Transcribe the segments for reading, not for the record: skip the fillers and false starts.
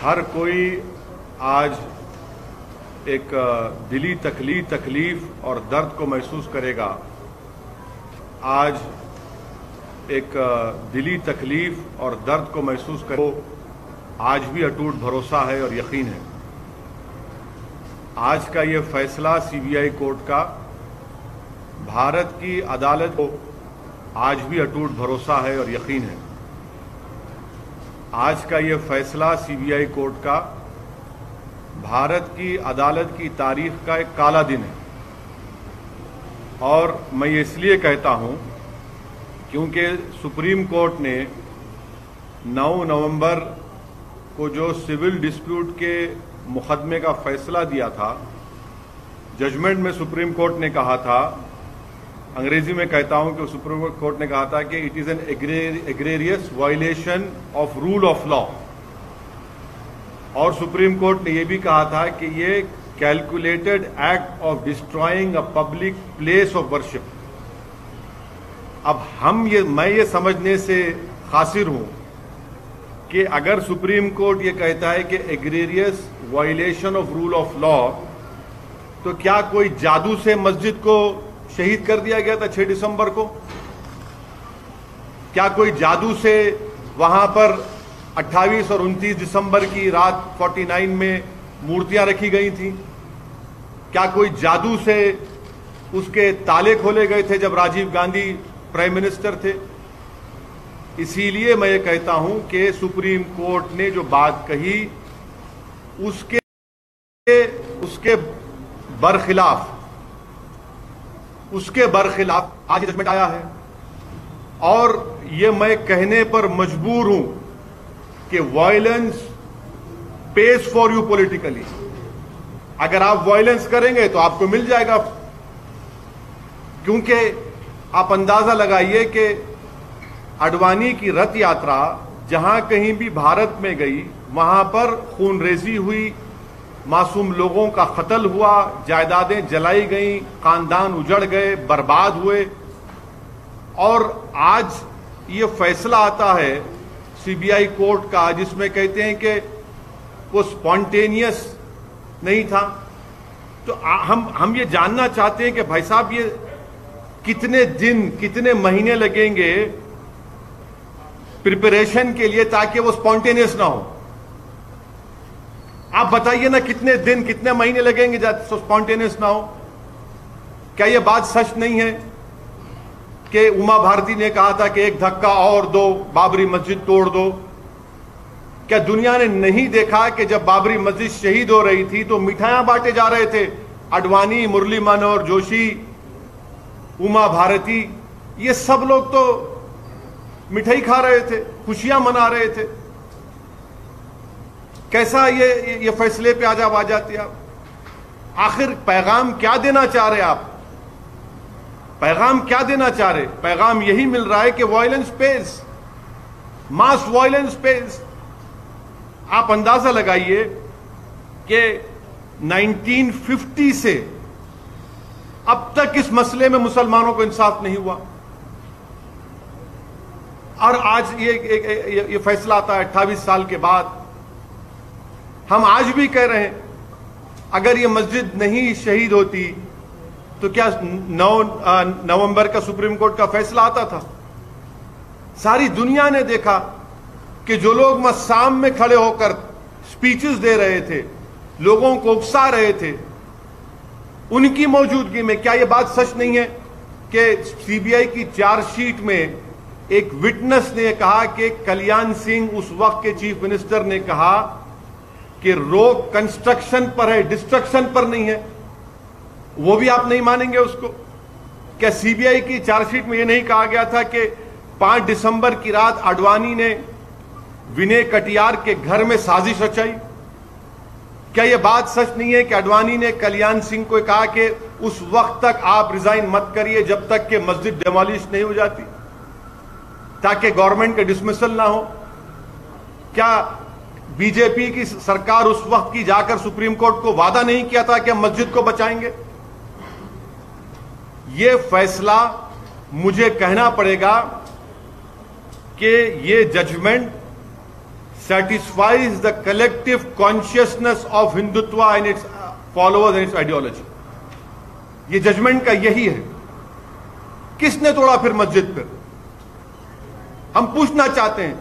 हर कोई आज एक दिली तकलीफ और दर्द को महसूस करेगा। आज एक दिली तकलीफ और दर्द को महसूस करे, आज भी अटूट भरोसा है और यकीन है। आज का ये फैसला सीबीआई कोर्ट का भारत की अदालत को आज भी अटूट भरोसा है और यकीन है। आज का ये फैसला सीबीआई कोर्ट का भारत की अदालत की तारीख का एक काला दिन है। और मैं ये इसलिए कहता हूं क्योंकि सुप्रीम कोर्ट ने 9 नवंबर को जो सिविल डिस्प्यूट के मुकदमे का फैसला दिया था, जजमेंट में सुप्रीम कोर्ट ने कहा था, अंग्रेजी में कहता हूं कि सुप्रीम कोर्ट ने कहा था कि it is an egregious violation of rule of law. और सुप्रीम कोर्ट ने यह भी कहा था कि ये calculated act of destroying a public place of worship. अब मैं ये समझने से कासिर हूं कि अगर सुप्रीम कोर्ट ये कहता है कि egregious violation of rule of law, तो क्या कोई जादू से मस्जिद को शहीद कर दिया गया था 6 दिसंबर को? क्या कोई जादू से वहां पर 28 और 29 दिसंबर की रात 49 में मूर्तियां रखी गई थी? क्या कोई जादू से उसके ताले खोले गए थे जब राजीव गांधी प्राइम मिनिस्टर थे? इसीलिए मैं ये कहता हूं कि सुप्रीम कोर्ट ने जो बात कही उसके बरखिलाफ आज जजमेंट आया है। और ये मैं कहने पर मजबूर हूं कि violence page for you politically. अगर आप वायलेंस करेंगे तो आपको मिल जाएगा, क्योंकि आप अंदाजा लगाइए कि अडवाणी की रथ यात्रा जहां कहीं भी भारत में गई, वहां पर खूनरेजी हुई, मासूम लोगों का कत्ल हुआ, जायदादें जलाई गईं, खानदान उजड़ गए, बर्बाद हुए। और आज ये फैसला आता है सीबीआई कोर्ट का जिसमें कहते हैं कि वो स्पॉन्टेनियस नहीं था। तो हम ये जानना चाहते हैं कि भाई साहब, ये कितने दिन, कितने महीने लगेंगे प्रिपरेशन के लिए ताकि वो स्पॉन्टेनियस ना हो? आप बताइए ना, कितने दिन, कितने महीने लगेंगे स्पॉन्टेनियस ना हो? क्या यह बात सच नहीं है कि उमा भारती ने कहा था कि एक धक्का और दो, बाबरी मस्जिद तोड़ दो? क्या दुनिया ने नहीं देखा कि जब बाबरी मस्जिद शहीद हो रही थी तो मिठाइयां बांटे जा रहे थे? अडवाणी, मुरली मनोहर जोशी, उमा भारती, ये सब लोग तो मिठाई खा रहे थे, खुशियां मना रहे थे। कैसा ये फैसले पे आज आ जाते आप? आखिर पैगाम क्या देना चाह रहे आप? पैगाम क्या देना चाह रहे? पैगाम यही मिल रहा है कि वायलेंस पेज, मास वायलेंस पेज। आप अंदाजा लगाइए कि 1950 से अब तक इस मसले में मुसलमानों को इंसाफ नहीं हुआ, और आज ये फैसला आता है 28 साल के बाद। हम आज भी कह रहे हैं, अगर ये मस्जिद नहीं शहीद होती तो क्या 9 नवंबर का सुप्रीम कोर्ट का फैसला आता था? सारी दुनिया ने देखा कि जो लोग मस्साम में खड़े होकर स्पीचेस दे रहे थे, लोगों को उकसा रहे थे, उनकी मौजूदगी में क्या यह बात सच नहीं है कि सीबीआई की चार्जशीट में एक विटनेस ने कहा कि कल्याण सिंह, उस वक्त के चीफ मिनिस्टर, ने कहा कि रोक कंस्ट्रक्शन पर है, डिस्ट्रक्शन पर नहीं है? वो भी आप नहीं मानेंगे उसको? क्या सीबीआई की चार्जशीट में यह नहीं कहा गया था कि 5 दिसंबर की रात अडवाणी ने विनय कटियार के घर में साजिश रचाई? क्या यह बात सच नहीं है कि अडवाणी ने कल्याण सिंह को कहा कि उस वक्त तक आप रिजाइन मत करिए जब तक कि मस्जिद डेमोलिश नहीं हो जाती, ताकि गवर्नमेंट का डिसमिसल ना हो? क्या बीजेपी की सरकार उस वक्त की जाकर सुप्रीम कोर्ट को वादा नहीं किया था कि हम मस्जिद को बचाएंगे? यह फैसला मुझे कहना पड़ेगा कि ये judgement satisfies the collective consciousness of Hindutva and its followers and its ideology. ये जजमेंट का यही है. किसने तोड़ा फिर मस्जिद पर? हम पूछना चाहते हैं,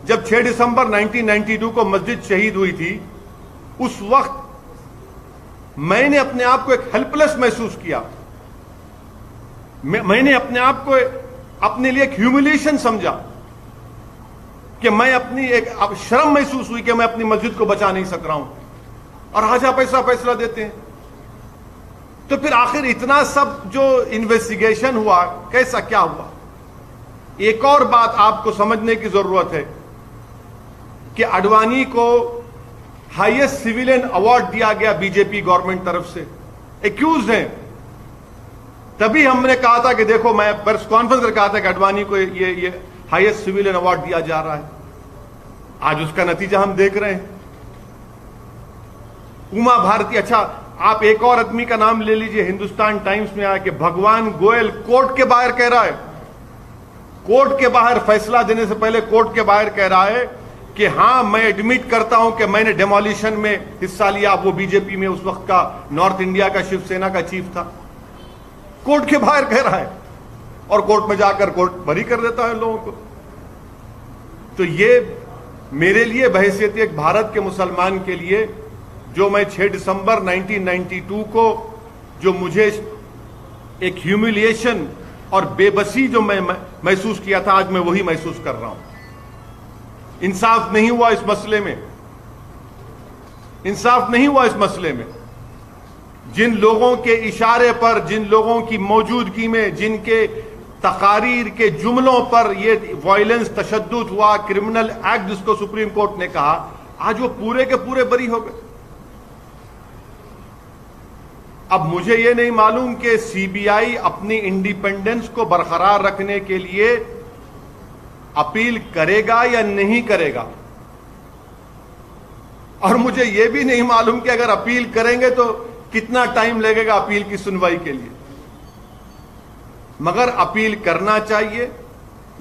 जब 6 दिसंबर 1992 को मस्जिद शहीद हुई थी, उस वक्त मैंने अपने आप को एक हेल्पलेस महसूस किया. मैंने अपने आप को अपने लिए एक ह्यूमिलिएशन समझा कि मैं अपनी एक शर्म महसूस हुई कि मैं अपनी मस्जिद को बचा नहीं सक रहा हूं, और आज आप ऐसा फैसला देते हैं. तो फिर आखिर इतना सब जो इन्वेस्टिगेशन हुआ, कैसा क्या हुआ? एक और बात आपको समझने की जरूरत है कि आडवाणी को हाईएस्ट सिविलियन अवार्ड दिया गया बीजेपी गवर्नमेंट तरफ से. एक्यूज हैं. तभी हमने कहा था कि देखो, मैं प्रेस कॉन्फ्रेंस में कहा था कि आडवाणी को ये हाईएस्ट सिविलियन अवार्ड दिया जा रहा है. आज उसका नतीजा हम देख रहे हैं. उमा भारती, अच्छा आप एक और आदमी का नाम ले लीजिए, हिंदुस्तान टाइम्स में आया कि भगवान गोयल कोर्ट के बाहर कह रहा है, कोर्ट के बाहर फैसला देने से पहले कोर्ट के बाहर कह रहा है कि हां, मैं एडमिट करता हूं कि मैंने डेमोलिशन में हिस्सा लिया. वो बीजेपी में उस वक्त का नॉर्थ इंडिया का शिवसेना का चीफ था. कोर्ट के बाहर कह रहा है, और कोर्ट में जाकर कोर्ट बरी कर देता है लोगों को. तो ये मेरे लिए बहैसियत एक भारत के मुसलमान के लिए, जो मैं 6 दिसंबर 1992 को जो मुझे एक ह्यूमिलिएशन और बेबसी जो मैं महसूस किया था, आज मैं वही महसूस कर रहा हूं. इंसाफ नहीं हुआ इस मसले में. इंसाफ नहीं हुआ इस मसले में. जिन लोगों के इशारे पर, जिन लोगों की मौजूदगी में, जिनके तकारीर के जुमलों पर ये वायलेंस, तशद्दुद हुआ, क्रिमिनल एक्ट जिसको सुप्रीम कोर्ट ने कहा, आज वो पूरे के पूरे बरी हो गए. अब मुझे ये नहीं मालूम कि सीबीआई अपनी इंडिपेंडेंस को बरकरार रखने के लिए अपील करेगा या नहीं करेगा, और मुझे यह भी नहीं मालूम कि अगर अपील करेंगे तो कितना टाइम लगेगा अपील की सुनवाई के लिए. मगर अपील करना चाहिए.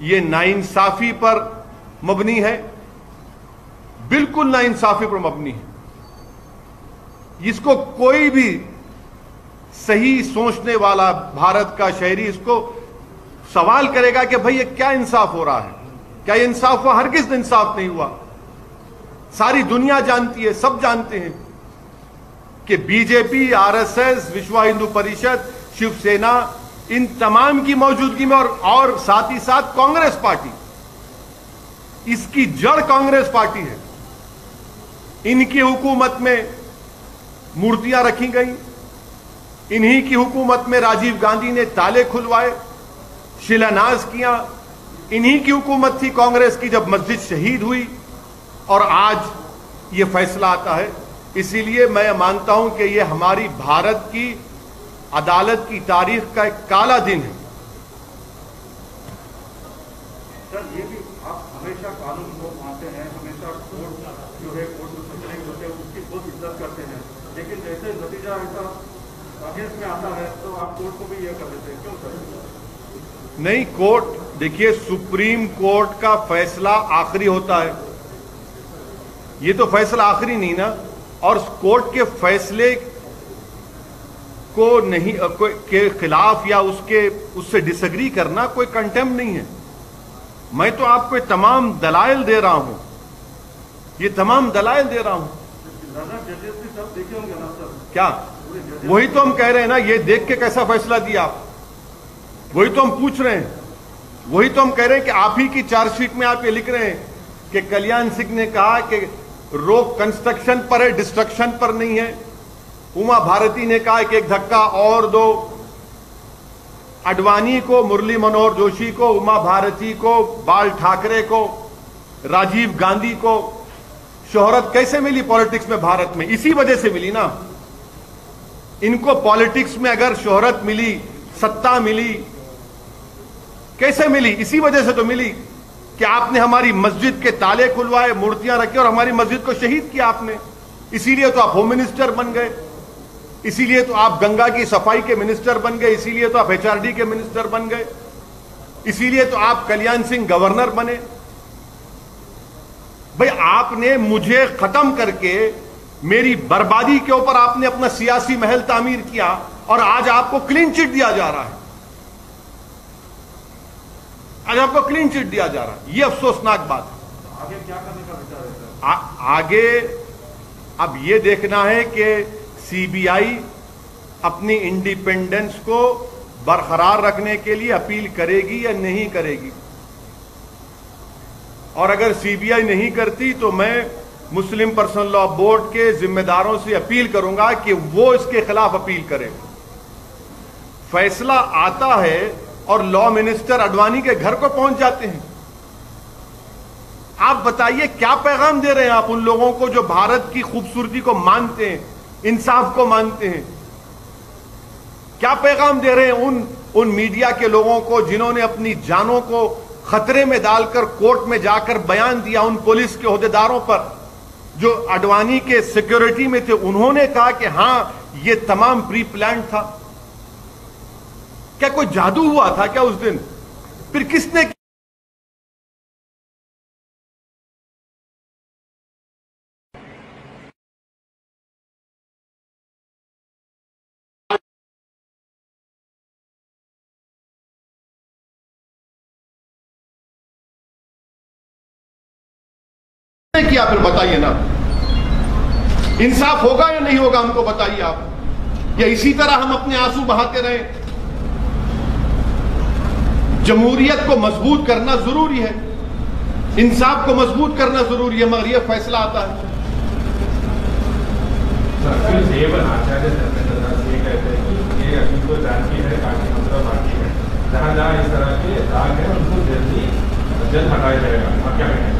यह नाइंसाफी पर मबनी है, बिल्कुल नाइंसाफी पर मबनी है. इसको कोई भी सही सोचने वाला भारत का शहरी इसको सवाल करेगा कि भाई ये क्या इंसाफ हो रहा है, क्या ये इंसाफ हुआ? हरगिज इंसाफ नहीं हुआ. सारी दुनिया जानती है, सब जानते हैं कि बीजेपी, आरएसएस, विश्व हिंदू परिषद, शिवसेना, इन तमाम की मौजूदगी में और साथ ही साथ कांग्रेस पार्टी, इसकी जड़ कांग्रेस पार्टी है. इनकी हुकूमत में मूर्तियां रखी गई, इन्हीं की हुकूमत में राजीव गांधी ने ताले खुलवाए, शिलान्यास किया. इन्हीं की हुकूमत थी कांग्रेस की जब मस्जिद शहीद हुई, और आज ये फैसला आता है. इसीलिए मैं मानता हूं कि ये हमारी भारत की अदालत की तारीख का एक काला दिन है. सर, ये भी आप हमेशा कानून को मानते हैं, हमेशा कोर्ट जो है, कोर्ट में फैसले होते हैं उसकी बहुत इज्जत करते हैं, लेकिन जैसे नतीजा ऐसा अगेंस्ट में आता है तो आप कोर्ट को भी यह कर देते हैं, क्यों सर? नहीं, कोर्ट, देखिए, सुप्रीम कोर्ट का फैसला आखिरी होता है. ये तो फैसला आखिरी नहीं ना, और कोर्ट के फैसले को नहीं के खिलाफ या उससे डिसएग्री करना कोई कंटेम्प्ट नहीं है. मैं तो आपको तमाम दलाइल दे रहा हूं, ये तमाम दलाइल दे रहा हूं. सब देखे होंगे ना सर? क्या? वही तो हम कह रहे हैं ना, ये देख के कैसा फैसला दिया आप, वही तो हम पूछ रहे हैं. वही तो हम कह रहे हैं कि आप ही की चार्जशीट में आप ये लिख रहे हैं कि कल्याण सिंह ने कहा कि रोक कंस्ट्रक्शन पर है, डिस्ट्रक्शन पर नहीं है. उमा भारती ने कहा कि एक धक्का और दो. आडवाणी को, मुरली मनोहर जोशी को, उमा भारती को, बाल ठाकरे को, राजीव गांधी को शोहरत कैसे मिली पॉलिटिक्स में भारत में? इसी वजह से मिली ना. इनको पॉलिटिक्स में अगर शोहरत मिली, सत्ता मिली, कैसे मिली? इसी वजह से तो मिली कि आपने हमारी मस्जिद के ताले खुलवाए, मूर्तियां रखी और हमारी मस्जिद को शहीद किया आपने. इसीलिए तो आप होम मिनिस्टर बन गए, इसीलिए तो आप गंगा की सफाई के मिनिस्टर बन गए, इसीलिए तो आप एचआरडी के मिनिस्टर बन गए, इसीलिए तो आप कल्याण सिंह गवर्नर बने. भाई आपने मुझे खत्म करके मेरी बर्बादी के ऊपर आपने अपना सियासी महल तामीर किया और आज आपको क्लीन चिट दिया जा रहा है। आज आपको क्लीन चिट दिया जा रहा है, यह अफसोसनाक बात है। आगे क्या करने का विचार है सर? आगे अब यह देखना है कि सीबीआई अपनी इंडिपेंडेंस को बरकरार रखने के लिए अपील करेगी या नहीं करेगी। और अगर सीबीआई नहीं करती तो मैं मुस्लिम पर्सनल लॉ बोर्ड के जिम्मेदारों से अपील करूंगा कि वो इसके खिलाफ अपील करें। फैसला आता है और लॉ मिनिस्टर अडवाणी के घर को पहुंच जाते हैं। आप बताइए क्या पैगाम दे रहे हैं आप उन लोगों को जो भारत की खूबसूरती को मानते हैं, इंसाफ को मानते हैं? क्या पैगाम दे रहे हैं उन मीडिया के लोगों को जिन्होंने अपनी जानों को खतरे में डालकर कोर्ट में जाकर बयान दिया, उन पुलिस के ओहदेदारों पर जो अडवाणी के सिक्योरिटी में थे? उन्होंने कहा कि हां यह तमाम प्री प्लान था। क्या कोई जादू हुआ था क्या उस दिन? फिर किसने किया? फिर बताइए ना, इंसाफ होगा या नहीं होगा हमको बताइए आप। या इसी तरह हम अपने आंसू बहाते रहे? जमहूरियत को मजबूत करना जरूरी है, इंसाफ को मजबूत करना जरूरी है, मगर यह फैसला आता है। जहां जहां इस तरह के दाग है उनको जल्द हटाया जाएगा। क्या कहेंगे?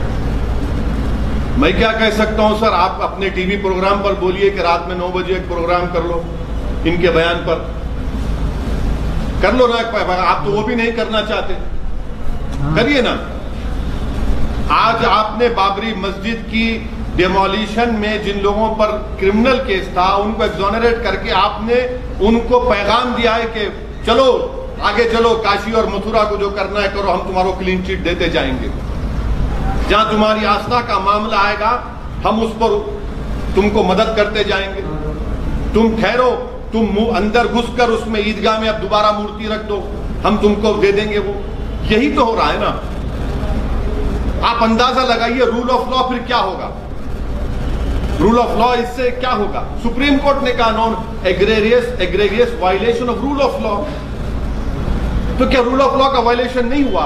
मैं क्या कह सकता हूं सर, आप अपने टीवी प्रोग्राम पर बोलिए कि रात में 9 बजे एक प्रोग्राम कर लो इनके बयान पर, कर लो ना। आप तो वो भी नहीं करना चाहते, करिए ना। आज आपने बाबरी मस्जिद की डेमोलिशन में जिन लोगों पर क्रिमिनल केस था उनको एक्सोनरेट करके आपने उनको पैगाम दिया है कि चलो आगे चलो, काशी और मथुरा को जो करना है करो, हम तुम्हारो क्लीन चिट देते जाएंगे। जहां तुम्हारी आस्था का मामला आएगा हम उस पर तुमको मदद करते जाएंगे। तुम ठहरो, तुम अंदर घुसकर उसमें ईदगाह में अब दोबारा मूर्ति रख दो, हम तुमको दे देंगे वो। यही तो हो रहा है ना। आप अंदाजा लगाइए रूल ऑफ लॉ फिर क्या होगा। रूल ऑफ लॉ इससे क्या होगा? सुप्रीम कोर्ट ने कहा non egregious violation of rule of law. तो क्या रूल ऑफ लॉ का वायलेशन नहीं हुआ?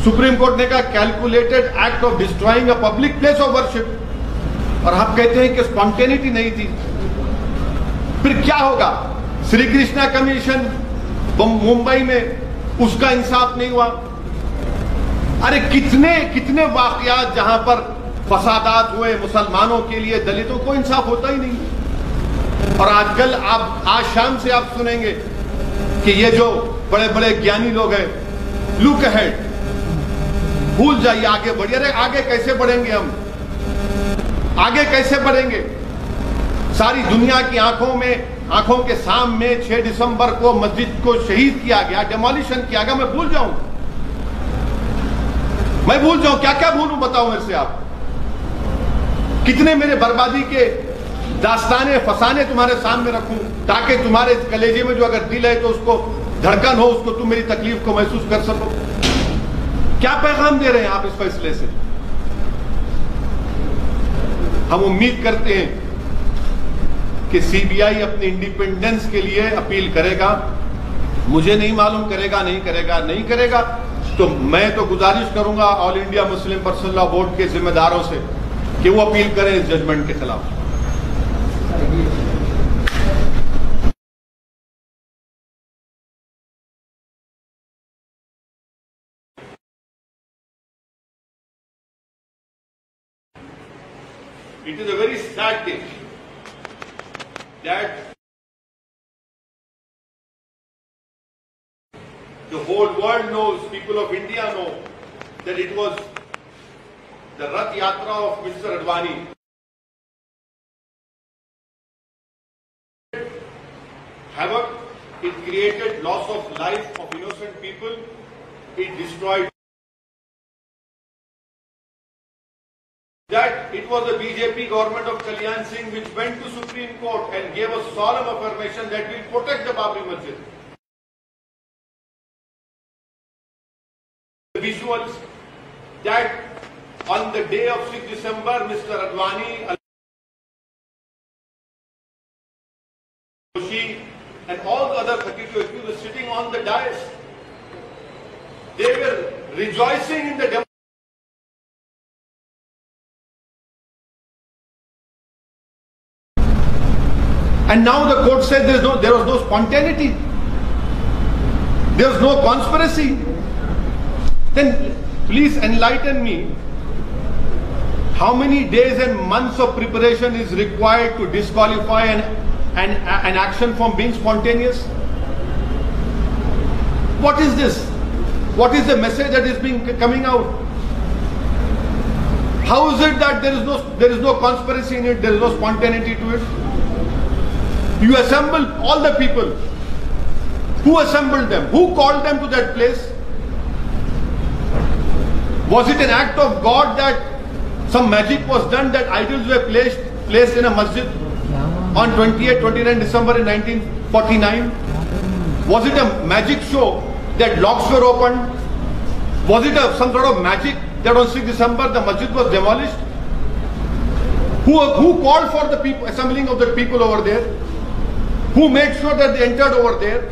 सुप्रीम कोर्ट ने कहा calculated act of destroying a public place of worship, और आप कहते हैं कि स्पॉन्टेनिटी नहीं थी। फिर क्या होगा? श्री कृष्णा कमीशन मुंबई में, उसका इंसाफ नहीं हुआ। अरे कितने कितने वाकयात जहां पर फसादात हुए मुसलमानों के लिए, दलितों को इंसाफ होता ही नहीं। और आजकल आप आज शाम से आप सुनेंगे कि ये जो बड़े बड़े ज्ञानी लोग हैं, लुक अहेड, भूल जाइए, आगे बढ़िए। अरे आगे कैसे बढ़ेंगे हम? आगे कैसे बढ़ेंगे? सारी दुनिया की आंखों के सामने 6 दिसंबर को मस्जिद को शहीद किया गया, डेमोलिशन किया गया। मैं भूल जाऊं? क्या क्या भूलूं? बताओ मेरे से आप। कितने मेरे बर्बादी के दास्ताने फसाने तुम्हारे सामने रखूं ताकि तुम्हारे कलेजे में जो अगर दिल है तो उसको धड़कन हो, उसको तुम मेरी तकलीफ को महसूस कर सको। क्या पैगाम दे रहे हैं आप इस फैसले से? हम उम्मीद करते हैं कि सीबीआई अपनी इंडिपेंडेंस के लिए अपील करेगा। मुझे नहीं मालूम करेगा नहीं करेगा, तो मैं तो गुजारिश करूंगा all India Muslim personal law board के जिम्मेदारों से कि वो अपील करें इस जजमेंट के खिलाफ। It is a very sad thing that the whole world knows, people of India know, that it was the Rath Yatra of Mr. Advani. Havoc, it created loss of life of innocent people, it destroyed that it was the BJP government of Kalyan Singh which went to Supreme Court and gave a solemn affirmation that we will protect the Babri Masjid. The visuals that on the day of 6 December, Mr. Advani, Joshi and all the other 32 accused were sitting on the dais. They were rejoicing in the democracy. And now the court said there was no spontaneity. There was no conspiracy. Then please enlighten me. How many days and months of preparation is required to disqualify an action from being spontaneous? What is this? What is the message that is being coming out? How is it that there is no conspiracy in it, there is no spontaneity to it? You assemble all the people. Who assembled them? Who called them to that place? Was it an act of God that some magic was done, that idols were placed in a masjid on 28, 29 December in 1949? Was it a magic show that locks were opened? Was it some sort of magic that on 6 December the masjid was demolished? Who called for the people, assembling of the people over there? Who made sure that they entered over there?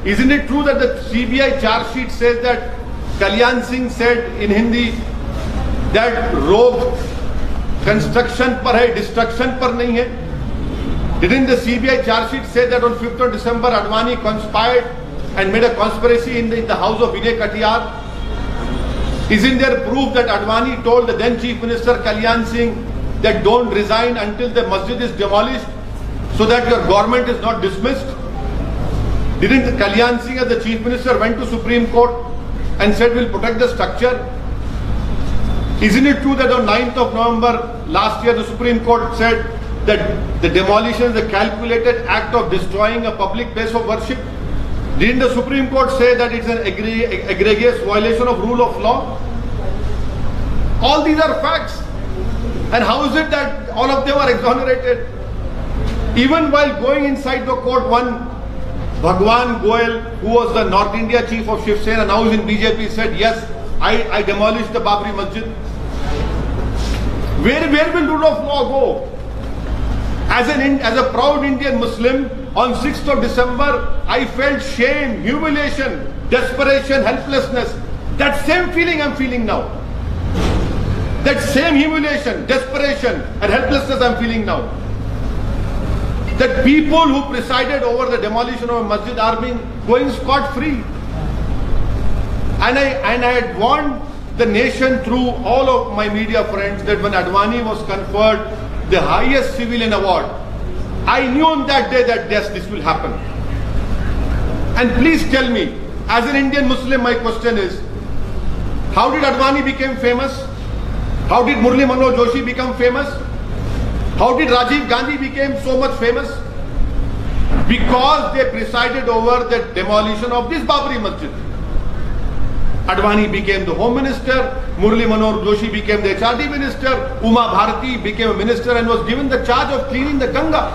Isn't it true that the CBI charge sheet says that Kalyan Singh said in Hindi that road construction par hai, destruction par nahi hai? Didn't the CBI charge sheet say that on 5th of December Advani conspired and made a conspiracy in the house of Vinay Katiyar? Isn't there proof that Advani told the then Chief Minister Kalyan Singh that don't resign until the masjid is demolished so that your government is not dismissed? Didn't Kalyan Singh as the Chief Minister went to Supreme Court and said we'll protect the structure? Isn't it true that on 9th of November last year the Supreme Court said that the demolition is a calculated act of destroying a public place of worship? Didn't the Supreme Court say that it's an egregious violation of rule of law? All these are facts. And how is it that all of them are exonerated? Even while going inside the court, one Bhagwan Goel, who was the North India chief of Shiv Sena, now is in BJP, said, yes, I demolished the Babri Masjid. Where will rule of law go? As a proud Indian Muslim, on 6th of December, I felt shame, humiliation, desperation, helplessness. That same feeling I'm feeling now. That same humiliation, desperation and helplessness I'm feeling now. That people who presided over the demolition of a masjid are going scot-free. And I had warned the nation through all of my media friends that when Advani was conferred the highest civilian award, I knew on that day that yes, this will happen. And please tell me, as an Indian Muslim, my question is, how did Advani become famous? How did Murli Manohar Joshi become famous? How did Rajiv Gandhi become so much famous? Because they presided over the demolition of this Babri Masjid. Advani became the Home Minister, Murli Manohar Joshi became the HRD Minister, Uma Bharati became a minister and was given the charge of cleaning the Ganga.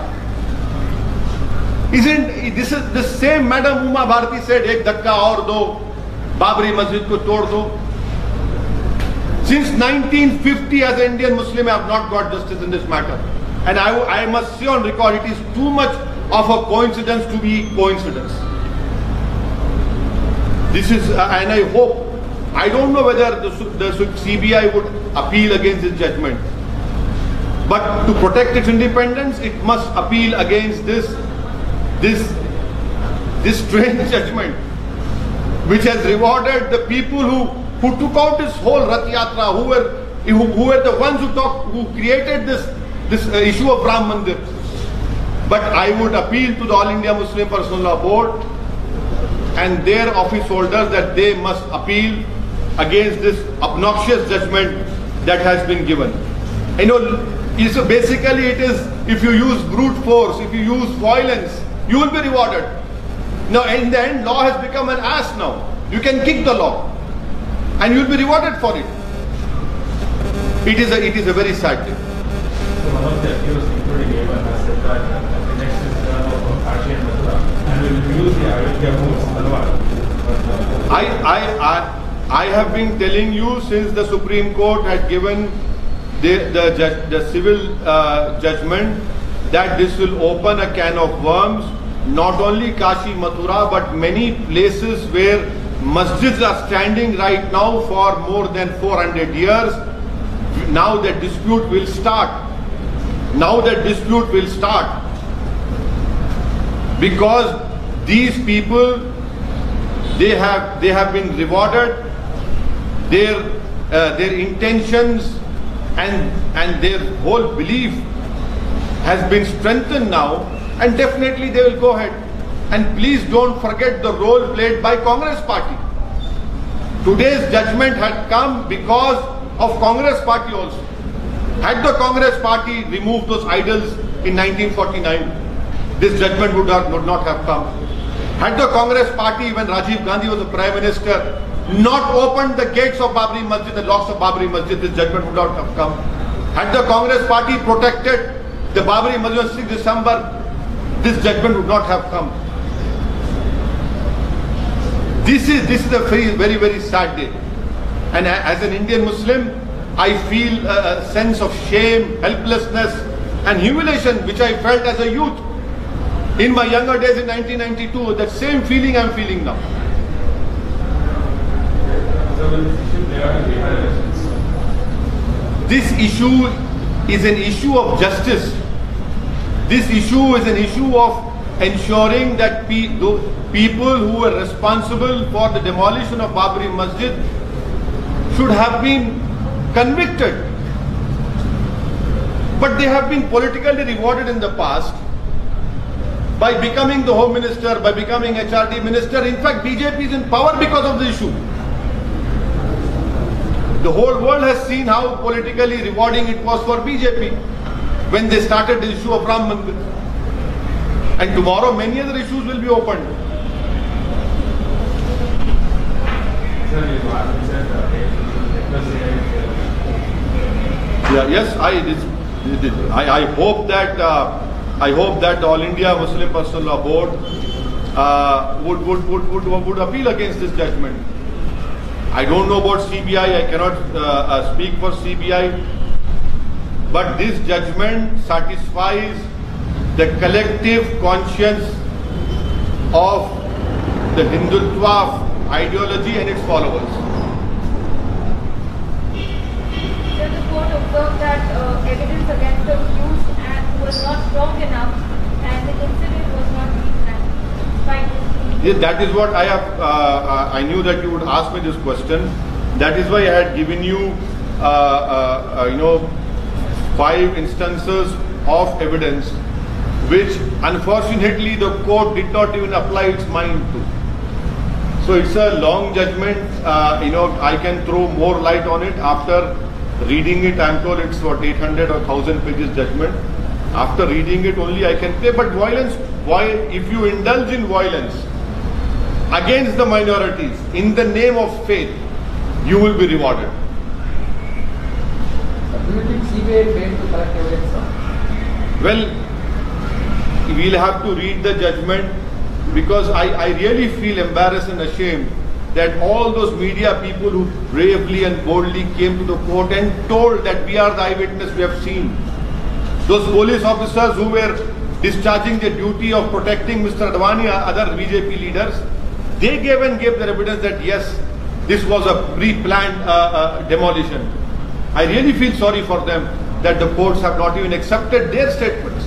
Isn't this is the same Madam Uma Bharati said, ek dhakka aur do, Babri Masjid ko tod do. Since 1950 as an Indian Muslim I have not got justice in this matter. And I must say on record, it is too much of a coincidence to be coincidence. This is, and I hope, I don't know whether the CBI would appeal against this judgment. But to protect its independence, it must appeal against this strange judgment, which has rewarded the people who took out this whole Rath Yatra, who were the ones who created this issue of Ram Mandir. But I would appeal to the All India Muslim Personal Law Board and their office holders that they must appeal against this obnoxious judgment that has been given. You know, so basically it is, if you use brute force, if you use violence, you will be rewarded. Now in the end, law has become an ass now. You can kick the law and you will be rewarded for it. It is a very sad thing. So one of the accused, including Evan, has said that the next is of Kashi and Mathura, and we will use the Ayodhya moves, Talwar. I have been telling you since the Supreme Court had given the civil judgment that this will open a can of worms, not only Kashi, Mathura, but many places where masjids are standing right now for more than 400 years. Now the dispute will start. Now the dispute will start. Because these people, they have been rewarded. Their intentions and their whole belief has been strengthened now, and definitely they will go ahead. And please don't forget the role played by Congress party. Today's judgment had come because of Congress party also. Had the Congress party removed those idols in 1949, this judgment would not have come. Had the Congress party, when Rajiv Gandhi was the Prime Minister, not opened the gates of Babri Masjid, the locks of Babri Masjid, this judgment would not have come. Had the Congress party protected the Babri Masjid on 6 December, this judgment would not have come. This is a very, very sad day. And as an Indian Muslim, I feel a sense of shame, helplessness and humiliation which I felt as a youth. In my younger days in 1992, that same feeling I am feeling now. So will this issue play out in Bihar elections? This issue is an issue of justice. This issue is an issue of ensuring that people who were responsible for the demolition of Babri Masjid should have been convicted. But they have been politically rewarded in the past by becoming the Home Minister, by becoming HRD Minister. In fact, BJP is in power because of the issue. The whole world has seen how politically rewarding it was for BJP when they started the issue of Ram Mandir. And tomorrow many other issues will be opened. Yes, I hope that All India Muslim Personal Law Board would appeal against this judgment. I don't know about CBI. I cannot speak for CBI, but this judgment satisfies the collective conscience of the Hindutva ideology and its followers. The court observed that evidence against the accused was not strong enough and the incident was not reasonable. Yes, that is what I have. I knew that you would ask me this question. That is why I had given you, 5 instances of evidence, which unfortunately the court did not even apply its mind to. So it's a long judgment. I can throw more light on it after reading it. I'm told it's what 800 or 1000 pages judgment. After reading it only I can say. But if you indulge in violence against the minorities in the name of faith, you will be rewarded. Do you think CBI failed to collect evidence, sir? Well, we'll have to read the judgment, because I really feel embarrassed and ashamed that all those media people who bravely and boldly came to the court and told that we are the eyewitness, we have seen. Those police officers who were discharging the duty of protecting Mr. Advani and other BJP leaders, they gave their evidence that yes, this was a pre-planned demolition. I really feel sorry for them that the courts have not even accepted their statements.